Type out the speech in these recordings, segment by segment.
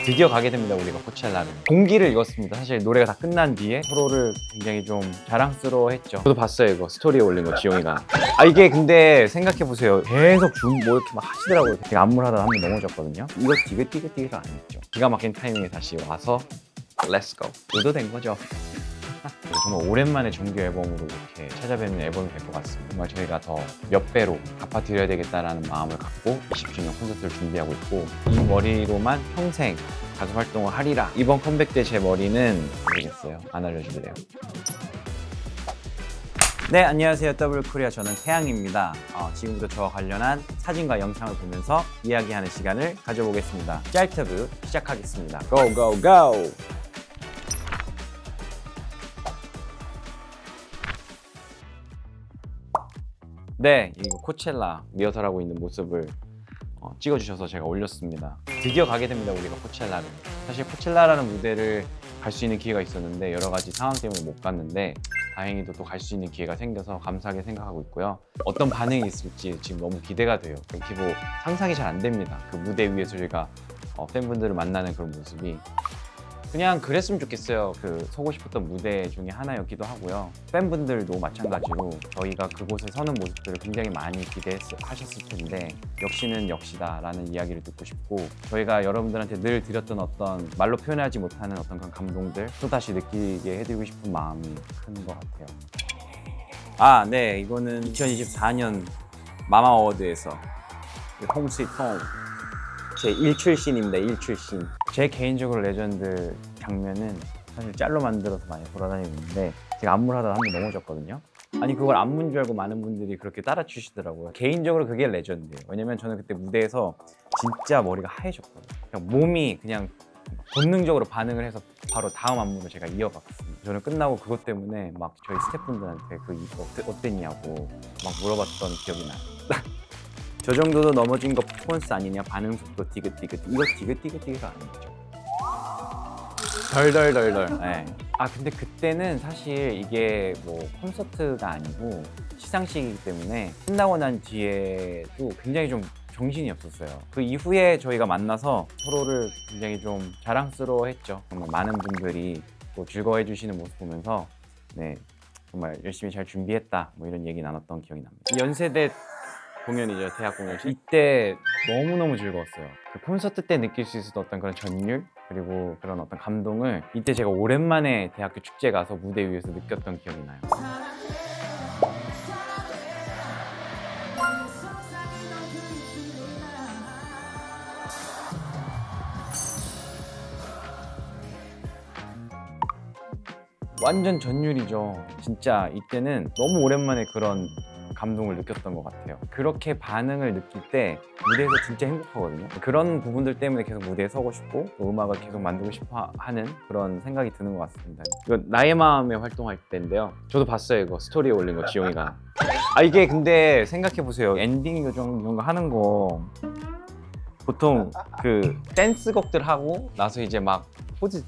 드디어 가게 됩니다. 우리가 코첼라를. 공기를 읽었습니다. 사실 노래가 다 끝난 뒤에 서로를 굉장히 좀 자랑스러워했죠. 저도 봤어요. 이거 스토리에 올린 거 지용이가. 이게 근데 생각해보세요. 계속 뭐 이렇게 막 하시더라고요. 되게 안무하다가 한 번 넘어졌거든요. 이거 디귿디귿디귿을 안 했죠. 기가 막힌 타이밍에 다시 와서 Let's go. 의도된 거죠. 정말 오랜만에 정규 앨범으로 이렇게 찾아뵙는 앨범이 될 것 같습니다. 정말 저희가 더 몇 배로 갚아드려야 되겠다라는 마음을 갖고 20주년 콘서트를 준비하고 있고, 이 머리로만 평생 가수 활동을 하리라. 이번 컴백 때 제 머리는 모르겠어요. 안 알려주래요. 네, 안녕하세요. 더블코리아. 저는 태양입니다. 지금부터 저와 관련한 사진과 영상을 보면서 이야기하는 시간을 가져보겠습니다. 짤터뷰 시작하겠습니다. Go, go, go! 네, 이거 코첼라 리허설하고 있는 모습을 찍어주셔서 제가 올렸습니다. 드디어 가게 됩니다. 우리가 코첼라를. 사실 코첼라라는 무대를 갈 수 있는 기회가 있었는데 여러 가지 상황 때문에 못 갔는데 다행히도 또 갈 수 있는 기회가 생겨서 감사하게 생각하고 있고요. 어떤 반응이 있을지 지금 너무 기대가 돼요. 특히 뭐 상상이 잘 안 됩니다. 그 무대 위에서 저희가 팬분들을 만나는 그런 모습이 그냥 그랬으면 좋겠어요. 그 서고 싶었던 무대 중에 하나였기도 하고요. 팬분들도 마찬가지로 저희가 그곳에 서는 모습들을 굉장히 많이 기대하셨을 텐데 역시는 역시다라는 이야기를 듣고 싶고, 저희가 여러분들한테 늘 드렸던 어떤 말로 표현하지 못하는 어떤 그런 감동들 또다시 느끼게 해드리고 싶은 마음이 큰 것 같아요. 네, 이거는 2024년 마마어워드에서 홈 스위트 홈 제 1출신입니다. 1출신. 제 개인적으로 레전드 장면은 사실 짤로 만들어서 많이 돌아다니고 있는데, 제가 안무를 하다가 한 번 넘어졌거든요. 그걸 안무인 줄 알고 많은 분들이 그렇게 따라 추시더라고요. 개인적으로 그게 레전드예요. 왜냐면 저는 그때 무대에서 진짜 머리가 하얘졌거든요. 그냥 몸이 그냥 본능적으로 반응을 해서 바로 다음 안무를 제가 이어갔습니다. 저는 끝나고 그것 때문에 막 저희 스태프분들한테 이거 어땠냐고 막 물어봤던 기억이 나요. 저 정도도 넘어진 거 퍼포먼스 아니냐? 반응 속도 디귿디귿. 이거 디귿디귿디귿가 아니죠. 덜덜덜덜. 네. 근데 그때는 사실 이게 뭐 콘서트가 아니고 시상식이기 때문에 끝나고 난 뒤에도 굉장히 좀 정신이 없었어요. 그 이후에 저희가 만나서 서로를 굉장히 좀 자랑스러워했죠. 정말 많은 분들이 또 즐거워해 주시는 모습 보면서 네, 정말 열심히 잘 준비했다 뭐 이런 얘기 나눴던 기억이 납니다. 연세대 공연이죠. 대학 공연. 이때 너무너무 즐거웠어요. 그 콘서트 때 느낄 수 있었던 어떤 그런 전율 그리고 그런 어떤 감동을 이때 제가 오랜만에 대학교 축제 가서 무대 위에서 느꼈던 기억이 나요. 완전 전율이죠. 진짜 이때는 너무 오랜만에 그런 감동을 느꼈던 것 같아요. 그렇게 반응을 느낄 때 무대에서 진짜 행복하거든요. 그런 부분들 때문에 계속 무대에 서고 싶고 또 음악을 계속 만들고 싶어 하는 그런 생각이 드는 것 같습니다. 이거 나의 마음에 활동할 때인데요. 저도 봤어요. 이거 스토리에 올린 거 지용이가. 이게 근데 생각해보세요. 엔딩 요정 이런 거 하는 거 보통 그 댄스곡들 하고 나서 이제 막 포즈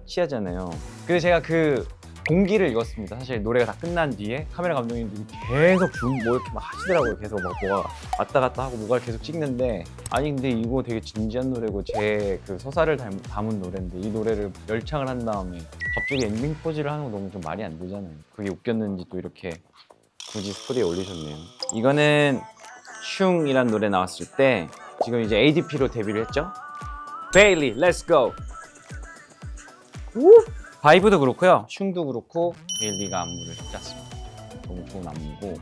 취하잖아요. 그래서 제가 그 공기를 읽었습니다. 사실 노래가 다 끝난 뒤에 카메라 감독님들이 계속 뭐 이렇게 막 하시더라고요. 계속 막 뭐가 왔다 갔다 하고 뭐가 계속 찍는데, 근데 이거 되게 진지한 노래고 제 그 서사를 담은 노래인데 이 노래를 열창을 한 다음에 갑자기 엔딩 포즈를 하는 거 너무 좀 말이 안 되잖아요. 그게 웃겼는지 또 이렇게 굳이 스토리에 올리셨네요. 이거는 슝이란 노래 나왔을 때 지금 이제 ADP로 데뷔를 했죠. 베일리, 렛츠 고! 바이브도 그렇고요. 슝도 그렇고 베일리가 안무를 짰습니다. 너무 좋은 안무고,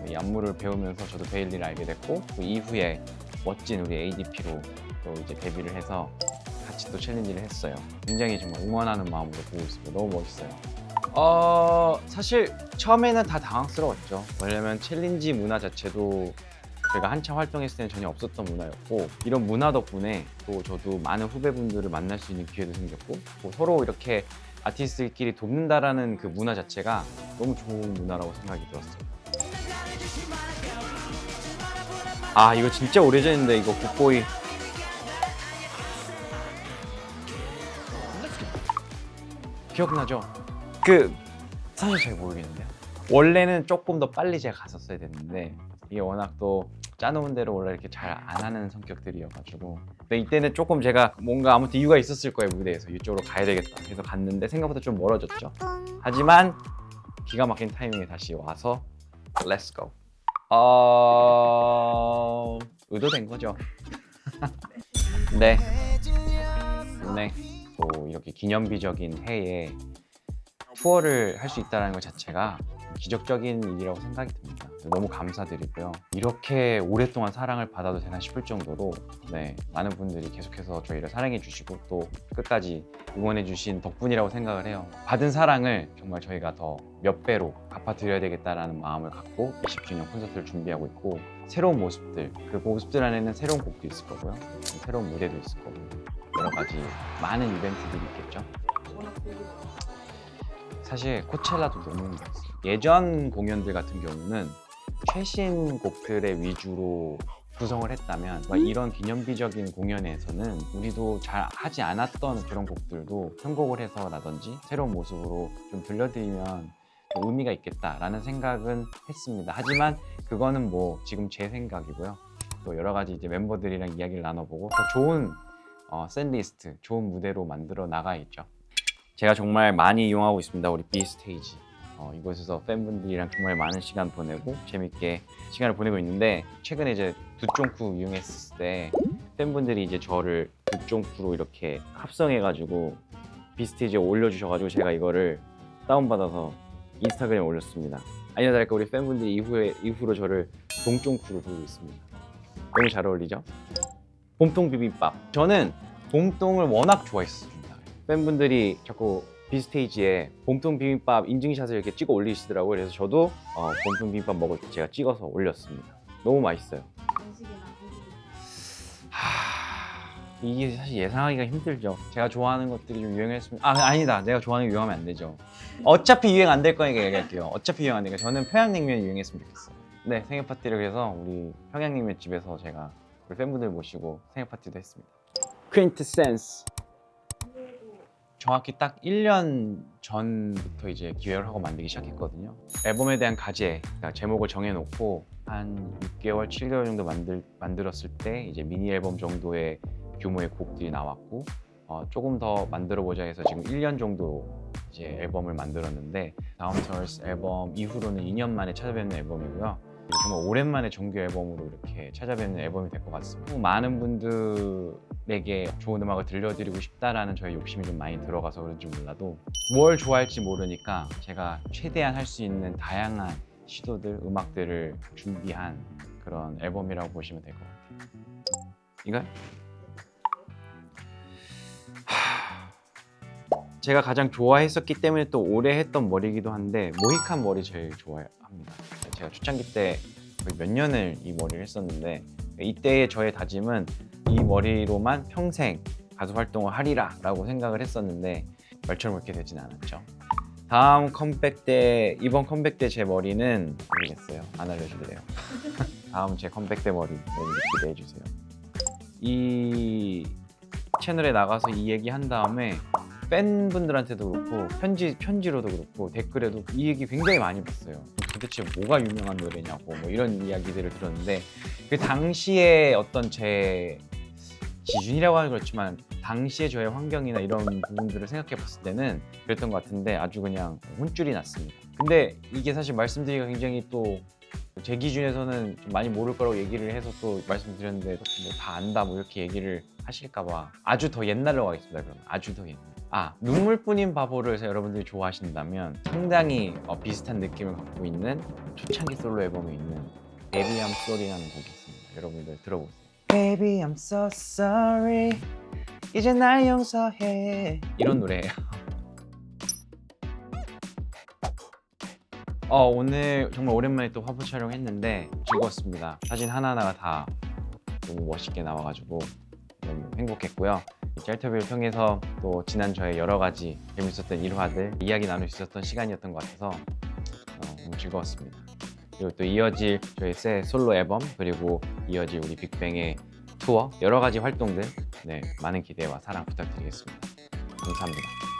이 안무를 배우면서 저도 베일리를 알게 됐고 그 이후에 멋진 우리 ADP로 또 이제 데뷔를 해서 같이 또 챌린지를 했어요. 굉장히 정말 응원하는 마음으로 보고 있습니다. 너무 멋있어요. 사실 처음에는 다 당황스러웠죠. 왜냐면 챌린지 문화 자체도 제가 한참 활동했을 때는 전혀 없었던 문화였고, 이런 문화 덕분에 또 저도 많은 후배분들을 만날 수 있는 기회도 생겼고 또 서로 이렇게 아티스트끼리 돕는다라는 그 문화 자체가 너무 좋은 문화라고 생각이 들었어요. 이거 진짜 오래전인데 이거 굿보이. 기억나죠? 사실 잘 모르겠는데요. 원래는 조금 더 빨리 제가 갔었어야 됐는데 이게 워낙 또 짜놓은 대로 원래 이렇게 잘 안 하는 성격들이어가지고 근데 이때는 조금 제가 뭔가 아무튼 이유가 있었을 거예요. 무대에서 이쪽으로 가야 되겠다 그래서 갔는데 생각보다 좀 멀어졌죠. 하지만 기가 막힌 타이밍에 다시 와서 Let's go. 의도된 거죠. 네. 네. 또 이렇게 기념비적인 해에 투어를 할 수 있다는 것 자체가 기적적인 일이라고 생각이 듭니다. 너무 감사드리고요. 이렇게 오랫동안 사랑을 받아도 되나 싶을 정도로 네, 많은 분들이 계속해서 저희를 사랑해 주시고 또 끝까지 응원해 주신 덕분이라고 생각을 해요. 받은 사랑을 정말 저희가 더 몇 배로 갚아드려야 되겠다라는 마음을 갖고 20주년 콘서트를 준비하고 있고 새로운 모습들, 그 모습들 안에는 새로운 곡도 있을 거고요. 새로운 무대도 있을 거고 여러 가지 많은 이벤트들이 있겠죠. 사실 코첼라도 너무 힘들었어요. 예전 공연들 같은 경우는 최신 곡들의 위주로 구성을 했다면 이런 기념비적인 공연에서는 우리도 잘 하지 않았던 그런 곡들도 편곡을 해서라든지 새로운 모습으로 좀 들려드리면 좀 의미가 있겠다라는 생각은 했습니다. 하지만 그거는 뭐 지금 제 생각이고요. 또 여러 가지 이제 멤버들이랑 이야기를 나눠보고 더 좋은 셋리스트, 좋은 무대로 만들어 나가야겠죠. 제가 정말 많이 이용하고 있습니다. 우리 B-스테이지. 이곳에서 팬분들이랑 정말 많은 시간 보내고 재밌게 시간을 보내고 있는데 최근에 이제 두쫑쿠 이용했을 때 팬분들이 이제 저를 두쫑쿠로 이렇게 합성해가지고 B-스테이지에 올려주셔가지고 제가 이거를 다운받아서 인스타그램에 올렸습니다. 아니나 다를까 우리 팬분들이 이후로 저를 동쫑쿠로 부르고 있습니다. 너무 잘 어울리죠? 봄동 비빔밥. 저는 봄동을 워낙 좋아했습니다. 팬분들이 자꾸 B-스테이지에 봄동 비빔밥 인증샷을 이렇게 찍어 올리시더라고요. 그래서 저도 봄동 비빔밥 먹을 때 제가 찍어서 올렸습니다. 너무 맛있어요. 이게 사실 예상하기가 힘들죠. 제가 좋아하는 것들이 좀 유행했으면 아니다. 내가 좋아하는 게 유행하면 안 되죠. 어차피 유행 안 될 거니까 얘기할게요. 어차피 유행 안 되니까 저는 평양냉면이 유행했으면 좋겠어요. 네, 생일 파티를 해서 우리 평양냉면 집에서 제가 우리 팬분들 모시고 생일 파티도 했습니다. 퀸트센스. 정확히 딱 1년 전부터 이제 기획을 하고 만들기 시작했거든요. 앨범에 대한 가제, 그러니까 제목을 정해놓고 한 6개월, 7개월 정도 만들었을 때 이제 미니 앨범 정도의 규모의 곡들이 나왔고 조금 더 만들어보자 해서 지금 1년 정도 이제 앨범을 만들었는데 다음 Stars 앨범 이후로는 2년 만에 찾아뵙는 앨범이고요. 정말 오랜만에 정규 앨범으로 이렇게 찾아뵙는 앨범이 될 것 같습니다. 많은 분들에게 좋은 음악을 들려드리고 싶다라는 저의 욕심이 좀 많이 들어가서 그런지 몰라도 뭘 좋아할지 모르니까 제가 최대한 할 수 있는 다양한 시도들, 음악들을 준비한 그런 앨범이라고 보시면 될 것 같아요. 이거? 제가 가장 좋아했었기 때문에 또 오래 했던 머리이기도 한데 모히칸 머리 제일 좋아합니다. 제가 초창기 때 거의 몇 년을 이 머리를 했었는데 이때의 저의 다짐은 이 머리로만 평생 가수 활동을 하리라 라고 생각을 했었는데 말처럼 그렇게 되진 않았죠. 다음 컴백 때, 이번 컴백 때 제 머리는 모르겠어요. 안 알려줄래요. 다음 제 컴백 때 머리 기대해 주세요. 이 채널에 나가서 이 얘기 한 다음에 팬분들한테도 그렇고 편지로도 그렇고 댓글에도 이 얘기 굉장히 많이 봤어요. 도대체 뭐가 유명한 노래냐고 뭐 이런 이야기들을 들었는데 그 당시에 어떤 제 기준이라고 하면 그렇지만 당시에 저의 환경이나 이런 부분들을 생각해 봤을 때는 그랬던 것 같은데 아주 그냥 혼쭐이 났습니다. 근데 이게 사실 말씀드리기가 굉장히 또 제 기준에서는 좀 많이 모를 거라고 얘기를 해서 또 말씀드렸는데 뭐 다 안다 뭐 이렇게 얘기를 하실까 봐 아주 더 옛날로 가겠습니다. 그러면 아주 더 옛날. 눈물뿐인 바보를 여러분들이 좋아하신다면 상당히 비슷한 느낌을 갖고 있는 초창기 솔로 앨범에 있는 Baby I'm Sorry라는 곡이 있습니다. 여러분들 들어보세요. Baby I'm so sorry 이제 날 용서해 이런 노래예요. 오늘 정말 오랜만에 또 화보 촬영했는데 즐거웠습니다. 사진 하나하나가 다 너무 멋있게 나와가지고 너무 행복했고요. 이 짤터뷰를 통해서 또 지난 저의 여러 가지 재밌었던 일화들 이야기 나눌 수 있었던 시간이었던 것 같아서 너무 즐거웠습니다. 그리고 또 이어질 저희 새 솔로 앨범 그리고 이어질 우리 빅뱅의 투어 여러 가지 활동들 많은 기대와 사랑 부탁드리겠습니다. 감사합니다.